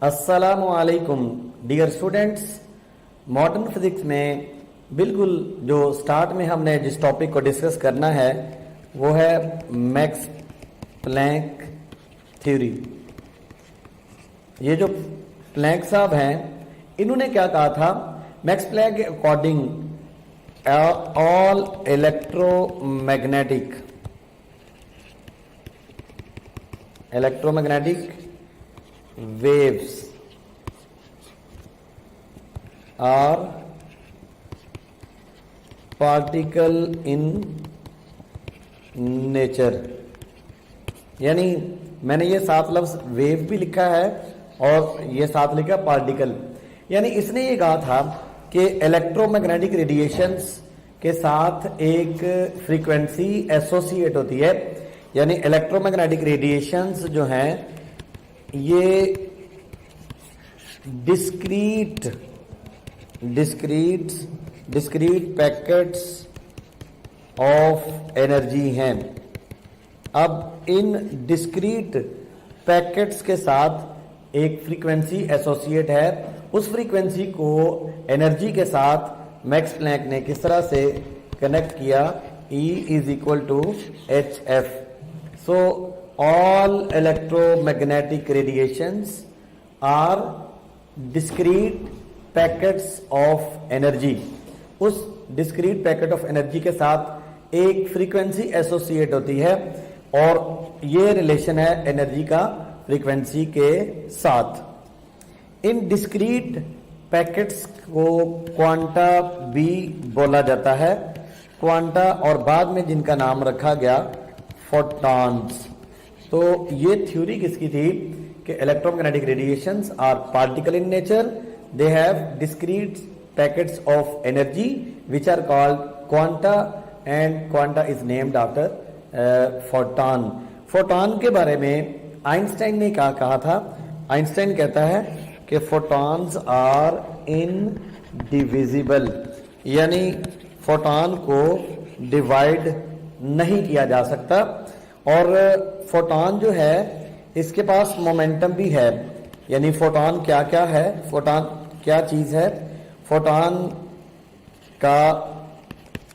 अस्सलामुअलैकुम dear students. Modern physics में बिल्कुल जो स्टार्ट में हमने जिस टॉपिक को डिस्कस करना है वो है मैक्स प्लैंक थ्योरी। ये जो प्लैंक साहब हैं इन्होंने क्या कहा था, मैक्स प्लैंक के according all electromagnetic waves are particle in nature। यानी मैंने ये 7 लफ्ज वेव भी लिखा है और ये साथ लिखा पार्टिकल। यानी इसने ये कहा था कि इलेक्ट्रोमैग्नेटिक रेडिएशंस के साथ एक फ्रीक्वेंसी एसोसिएट होती है। यानी इलेक्ट्रोमैग्नेटिक रेडिएशंस जो हैं ये डिस्क्रीट पैकेट्स ऑफ एनर्जी हैं। अब इन डिस्क्रीट पैकेट्स के साथ एक फ्रीक्वेंसी एसोसिएट है। उस फ्रीक्वेंसी को एनर्जी के साथ मैक्स प्लैंक ने किस तरह से कनेक्ट किया, E is equal to HF। So all electromagnetic radiations are discrete packets of energy। उस discrete packet of energy के साथ एक frequency associate होती है और ये रिलेशन है एनर्जी का फ्रीक्वेंसी के साथ। इन डिस्क्रीट पैकेट्स को क्वांटा भी बोला जाता है, क्वांटा, और बाद में जिनका नाम रखा गया फोटॉन्स। तो ये थ्योरी किसकी थी कि electromagnetic radiations are particle in nature, they have discrete packets of energy which are called quanta and quanta is named after photon. Photon के बारे में आइंस्टाइन ने क्या कहा था? आइंस्टाइन कहता है कि फोटॉन्स आर इनडिविजिबल, यानी फोटॉन को डिवाइड नहीं किया जा सकता। और फोटॉन जो है इसके पास मोमेंटम भी है। यानी फोटॉन क्या क्या है, फोटॉन क्या चीज है? फोटॉन का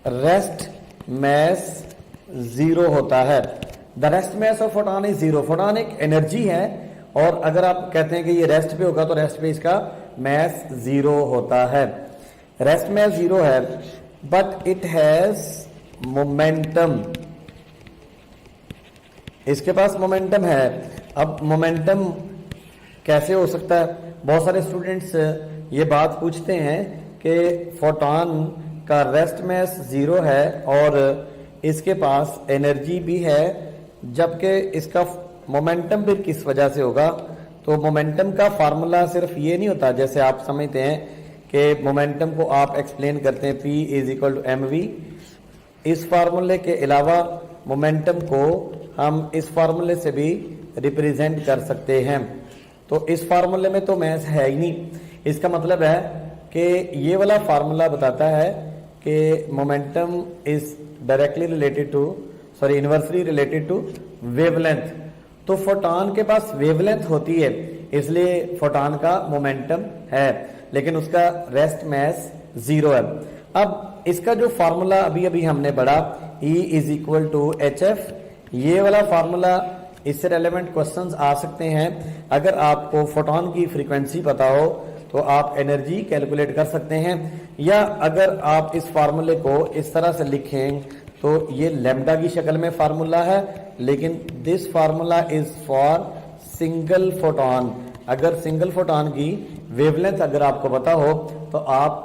रेस्ट मैस 0 होता है। The rest mass of photon is 0। Photon एक एनर्जी है और अगर आप कहते हैं कि ये रेस्ट पे होगा तो रेस्ट पे इसका मैस 0 होता है। रेस्ट मैस 0 है बट इट हैज मोमेंटम, इसके पास मोमेंटम है। अब मोमेंटम कैसे हो सकता है? बहुत सारे स्टूडेंट्स ये बात पूछते हैं कि फोटॉन का रेस्ट मैस 0 है और इसके पास एनर्जी भी है, जबकि इसका मोमेंटम भी किस वजह से होगा? तो मोमेंटम का फार्मूला सिर्फ ये नहीं होता जैसे आप समझते हैं कि मोमेंटम को आप एक्सप्लेन करते हैं P is equal to mv। इस फार्मूले के अलावा मोमेंटम को हम इस फार्मूले से भी रिप्रेजेंट कर सकते हैं। तो इस फार्मूले में तो मैस है ही नहीं। इसका मतलब है कि ये वाला फार्मूला बताता है कि momentum is directly related to, inversely related to wavelength. तो फोटॉन के पास वेवलेंथ होती है इसलिए फोटॉन का मोमेंटम है, लेकिन उसका रेस्ट मैस 0 है। अब इसका जो फार्मूला अभी अभी हमने पढ़ा E is equal to HF, ये वाला फार्मूला, इससे रेलेवेंट क्वेश्चंस आ सकते हैं। अगर आपको फोटॉन की फ्रीक्वेंसी पता हो तो आप एनर्जी कैलकुलेट कर सकते हैं, या अगर आप इस फार्मूले को इस तरह से लिखें तो ये लैम्डा की शक्ल में फार्मूला है, लेकिन this formula is for single photon. अगर सिंगल फोटॉन की वेवलेंथ अगर आपको पता हो तो आप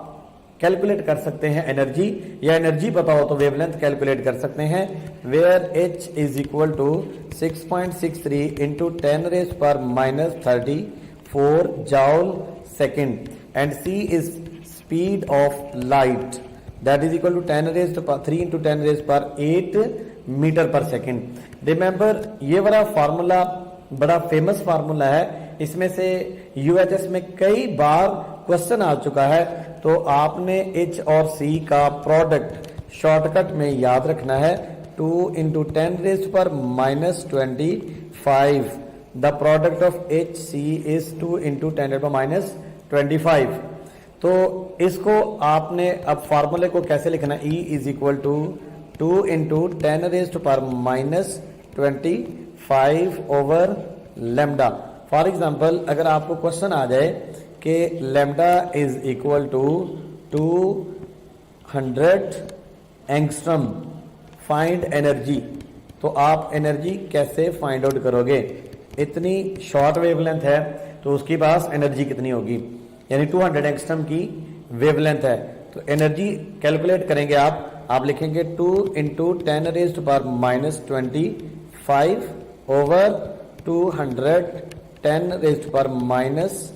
कैलकुलेट कर सकते हैं एनर्जी, या एनर्जी पता हो तो वेवलेंथ कैलकुलेट कर सकते हैं। Where H is equal to 6.63 into 10⁻34 joule second and C is speed of light that is equal to 10⁻3 into 10⁸8 metre per second. Remember ये वाला फार्मूला बड़ा फेमस फार्मूला है, इसमें से UHS में कई बार क्वेश्चन आ चुका है। तो आपने H और C का प्रोडक्ट शॉर्टकट में याद रखना है, 2 into 10⁻⁻25 the product of H C is 2 into 10⁻⁻25। तो इसको आपने अब फार्मूले को कैसे लिखना, E is equal to 2 into 10⁻⁻25 over lambda. For example अगर आपको क्वेश्चन आ जाए कि lambda is equal to 200 angstrom, find energy, तो आप एनर्जी कैसे फाइंड आउट करोगे? इतनी शॉर्ट वेवलेंथ है तो उसके पास एनर्जी कितनी होगी, यानी 200 एंगस्ट्रम की वेवलेंथ है, तो एनर्जी कैलकुलेट करेंगे आप लिखेंगे 2 इंटू 10⁻⁻25 ओवर 200 10⁻⁻10,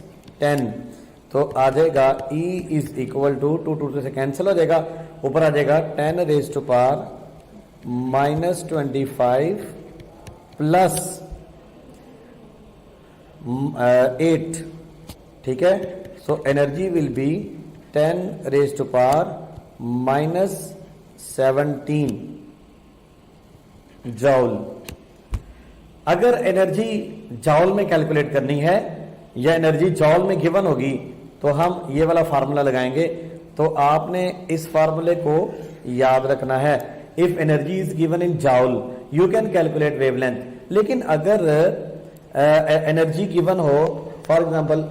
तो आ जाएगा E इज इक्वल टू 2 से कैंसिल हो जाएगा, ऊपर आ जाएगा 10⁻⁻25 प्लस 8, ठीक है। So energy will be 10⁻⁻17 जॉल। अगर एनर्जी जॉल में कैलकुलेट करनी है या एनर्जी जॉल में गिवन होगी तो हम ये वाला फार्मूला लगाएंगे। तो आपने इस फार्मूले को याद रखना है, if energy is given in जॉल you can calculate wavelength. लेकिन अगर एनर्जी गिवन हो, for example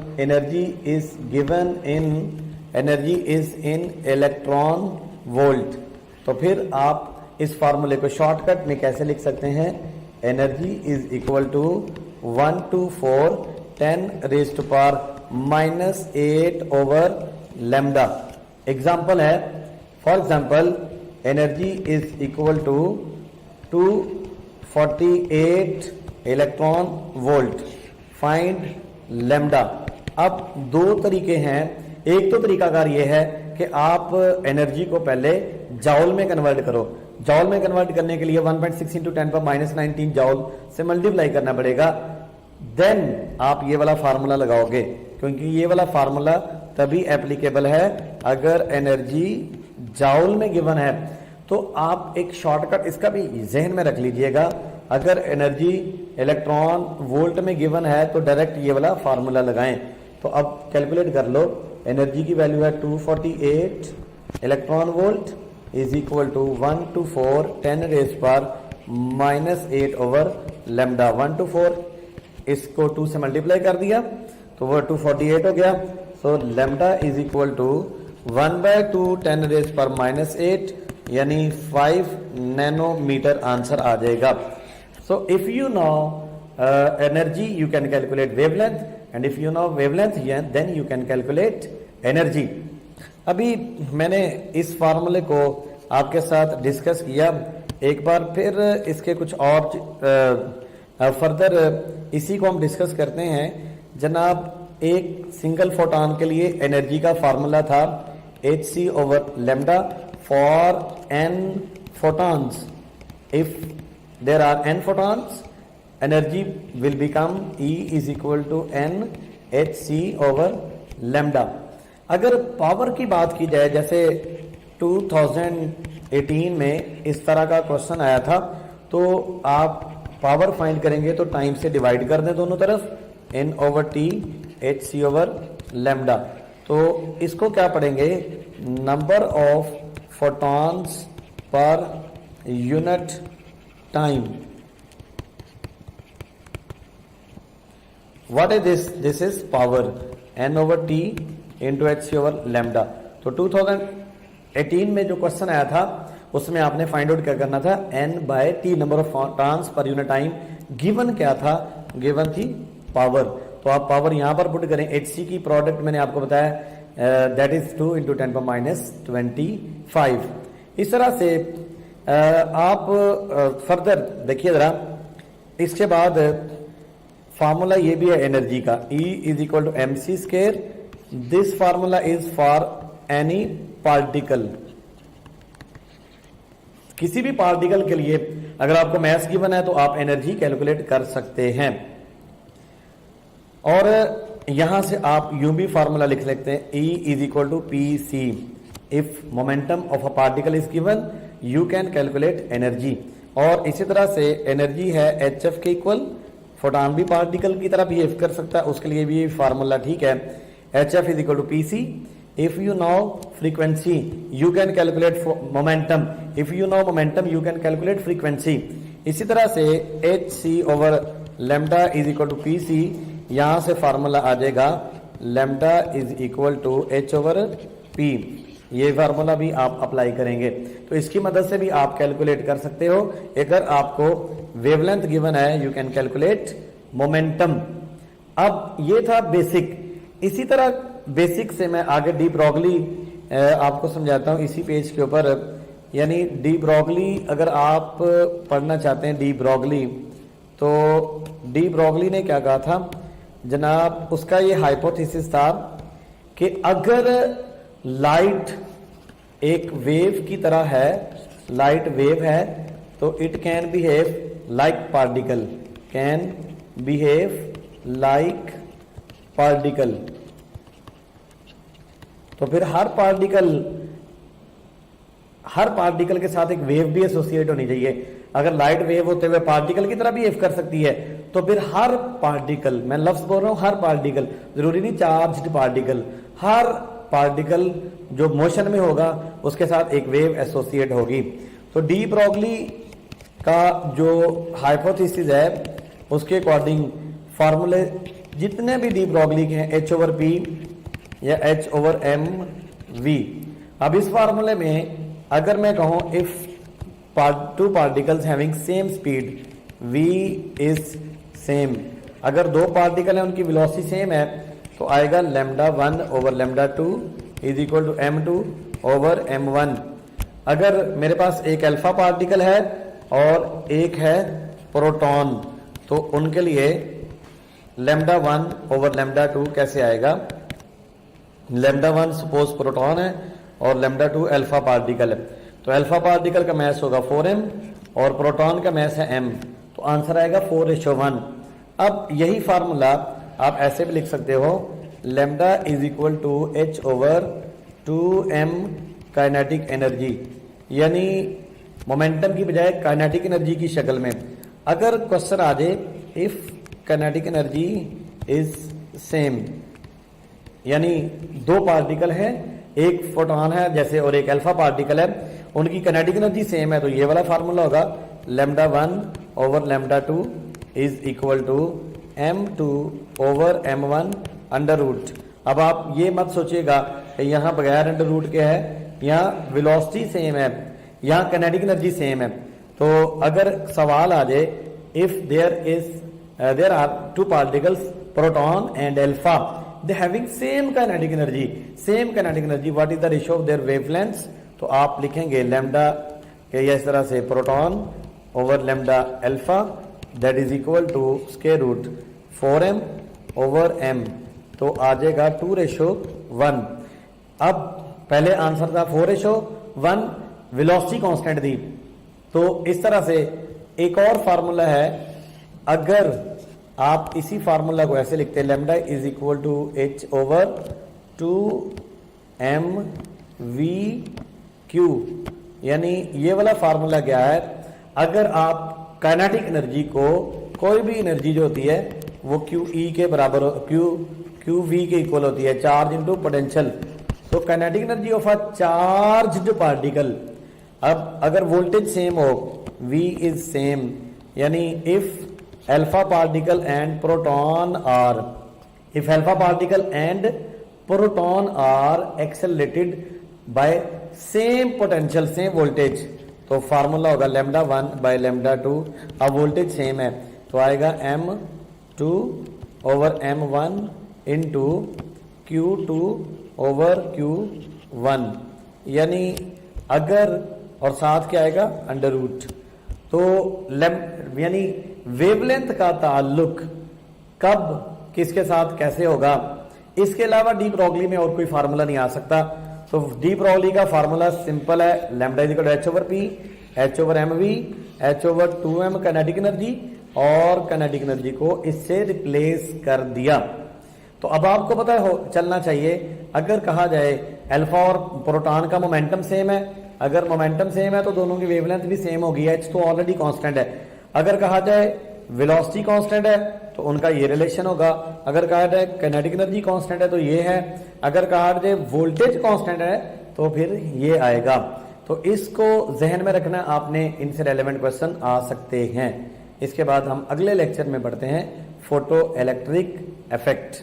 energy is in electron volt, तो फिर आप इस फार्मूले को शॉर्टकट में कैसे लिख सकते हैं, energy is equal to 124 10⁻⁻8 over lambda. Example है, for example energy is equal to 248 electron volt, find lambda. अब दो तरीके हैं, एक तो तरीकाकार ये है कि आप एनर्जी को पहले जॉल में कन्वर्ट करो। जॉल में कन्वर्ट करने के लिए 1.6 इंटू 10⁻⁻19 जॉल से मल्टीप्लाई करना पड़ेगा, देन आप ये वाला फार्मूला लगाओगे, क्योंकि ये वाला फार्मूला तभी एप्लीकेबल है अगर एनर्जी जॉल में गिवन है। तो आप एक शॉर्टकट इसका भी जहन में रख लीजिएगा, अगर एनर्जी इलेक्ट्रॉन वोल्ट में गिवन है तो डायरेक्ट ये वाला फार्मूला लगाएं। तो अब कैलकुलेट कर लो, एनर्जी की वैल्यू है 248 electron volt is equal to 124 10⁻⁻8 over lambda. 124 इसको 2 से मल्टीप्लाई कर दिया तो वो 248 हो गया। So lambda is equal to 1/2 10⁻⁻8 यानी 5 नैनोमीटर आंसर आ जाएगा। So if you know energy you can calculate wavelength, and if you know wavelength then you can calculate energy. अभी मैंने इस फार्मूले को आपके साथ डिस्कस किया, एक बार फिर इसके कुछ और फर्दर इसी को हम डिस्कस करते हैं। जनाब, एक सिंगल फोटॉन के लिए एनर्जी का फार्मूला था hc over lambda for n photons. If there are n photons, energy will become E is equal to n hc over lambda. अगर पावर की बात की जाए, जैसे 2018 में इस तरह का क्वेश्चन आया था, तो आप पावर फाइंड करेंगे तो टाइम से डिवाइड कर दें दोनों तरफ, n over t hc over lambda। तो इसको क्या पढ़ेंगे, number of photons per unit time। What is this? This is power, n over t into hc over lambda। तो 2018 में जो क्वेश्चन आया था उसमें आपने फाइंड आउट क्या करना था, n/t number of photons per unit time। Given क्या था, गिवन थी पावर, तो आप पावर यहां पर पुट करें। hc की प्रोडक्ट मैंने आपको बताया दैट इज 2 इंटू 10⁻⁻25। इस तरह से आप फर्दर देखिए जरा, इसके बाद फार्मूला ये भी है एनर्जी का, E is equal to mc square. This formula is for any particle. किसी भी पार्टिकल के लिए अगर आपको मैस गिवन है तो आप एनर्जी कैलकुलेट कर सकते हैं। और यहां से आप यूं भी फार्मूला लिख सकते हैं, E is equal to PC। If momentum of a particle is given you can calculate energy. और इसी तरह से एनर्जी है HF के इक्वल फोटॉन भी पार्टिकल की तरह बिहेव कर सकता है, उसके लिए भी फार्मूला ठीक है, HF is equal to PC। If you know frequency you can calculate momentum, if you know momentum you can calculate frequency. इसी तरह से HC over lambda is equal to PC, यहां से फार्मूला आ जाएगा lambda is equal to H over P। ये formula भी आप अप्लाई करेंगे तो इसकी मदद से भी आप कैलकुलेट कर सकते हो। अगर आपको वेवलेंथ गिवन है यू कैन कैलकुलेट मोमेंटम। अब ये था बेसिक। इसी तरह बेसिक से मैं आगे डी ब्रॉगली आपको समझाता हूं इसी पेज के ऊपर। यानी डी ब्रॉगली अगर आप पढ़ना चाहते हैं डी ब्रॉगली, तो डी ब्रॉगली ने क्या कहा था जनाब, उसका ये हाइपोथेसिस था कि अगर लाइट एक वेव की तरह है, लाइट वेव है, तो it can behave like particle, can behave like particle. तो फिर हर पार्टिकल के साथ एक वेव भी एसोसिएट होनी चाहिए। अगर लाइट वेव होते हुए पार्टिकल की तरह बिहेव कर सकती है, तो फिर हर पार्टिकल, मैं लफ्ज बोल रहा हूं हर पार्टिकल, जरूरी नहीं चार्ज्ड पार्टिकल, हर पार्टिकल जो मोशन में होगा उसके साथ एक वेव एसोसिएट होगी। तो डी ब्रॉगली का जो हाइपोथेसिस है उसके अकॉर्डिंग फार्मूले जितने भी डी ब्रॉगली के हैं H ओवर P या H ओवर M V। अब इस फार्मूले में अगर मैं कहूं if two particles having same speed V is same, अगर दो पार्टिकल है उनकी वेलोसिटी सेम है तो आएगा lambda 1 over lambda 2 is equal to M2 over M1। अगर मेरे पास एक अल्फा पार्टिकल है और एक है प्रोटॉन, तो उनके लिए लैम्डा 1 ओवर लैम्डा 2 कैसे आएगा, लैम्डा 1 सपोज प्रोटॉन है और लैम्डा 2 अल्फा पार्टिकल है, तो अल्फा पार्टिकल का मैस होगा 4m और प्रोटॉन का मैस है m, तो आंसर आएगा 4:1। अब यही फार्मूला आप ऐसे भी लिख सकते हो, lambda is equal to H over 2m kinetic energy, यानी मोमेंटम की बजाय काइनेटिक एनर्जी की शक्ल में। अगर क्वेश्चन आ जाए if kinetic energy is same, यानी दो पार्टिकल है, एक फोटॉन है जैसे और एक अल्फा पार्टिकल है, उनकी काइनेटिक एनर्जी सेम है, तो ये वाला फार्मूला होगा lambda 1 over lambda 2 is equal to M2 over M1 under root. अब आप ये मत सोचिएगा कि यहाँ बगैर अंडर रूट के है, यहाँ वेलोसिटी सेम है, यहाँ काइनेटिक एनर्जी सेम है। तो अगर सवाल आ जाए if there are two particles proton and alpha they having same kinetic energy, what is the ratio of their wavelengths, तो आप लिखेंगे लैम्डा के इस तरह से proton over lambda alpha that is equal to square root 4m over m, तो आ जाएगा 2:1। अब पहले आंसर था 4:1, वेलोसिटी कांस्टेंट दी, तो इस तरह से एक और फार्मूला है। अगर आप इसी फार्मूला को ऐसे लिखते हैं lambda is equal to H over 2m V Q, यानी ये वाला फार्मूला क्या है, अगर आप काइनेटिक एनर्जी को, कोई भी एनर्जी जो होती है वो QE के बराबर, QV के इक्वल होती है, चार्ज इनटू पोटेंशियल, तो kinetic energy of a charged particle. अब अगर वोल्टेज सेम हो, V इज सेम, यानी if alpha particle and proton are, if alpha particle and proton are accelerated by same potential, same voltage, तो formula होगा lambda 1 by lambda 2। अब voltage same है तो आएगा M2 over M1 into Q2 over Q1, यानी अगर, और साथ क्या आएगा अंडर रूट। तो यानी वेवलेंथ का ताल्लुक कब किसके साथ कैसे होगा, इसके अलावा डी ब्रॉगली में और कोई फार्मूला नहीं आ सकता। तो डी ब्रॉगली का फार्मूला सिंपल है, lambda is equal to H over P, H over MV, H over 2m kinetic energy, और काइनेटिक एनर्जी को इससे रिप्लेस कर दिया। तो अब आपको पता हो चलना चाहिए, अगर कहा जाए अल्फा और प्रोटॉन का मोमेंटम सेम है, अगर मोमेंटम सेम है तो दोनों की वेवलेंथ भी सेम होगी, H तो ऑलरेडी कांस्टेंट है। अगर कहा जाए वेलोसिटी कांस्टेंट है तो उनका ये रिलेशन होगा, अगर कहा जाए काइनेटिक एनर्जी कांस्टेंट है तो ये है, अगर कहा जाए वोल्टेज कांस्टेंट है तो फिर ये आएगा। तो इसको जहन में रखना, आपने इनसे रेलेवेंट क्वेश्चन आ सकते हैं। इसके बाद हम अगले लेक्चर में बढ़ते हैं फोटो इलेक्ट्रिक इफेक्ट।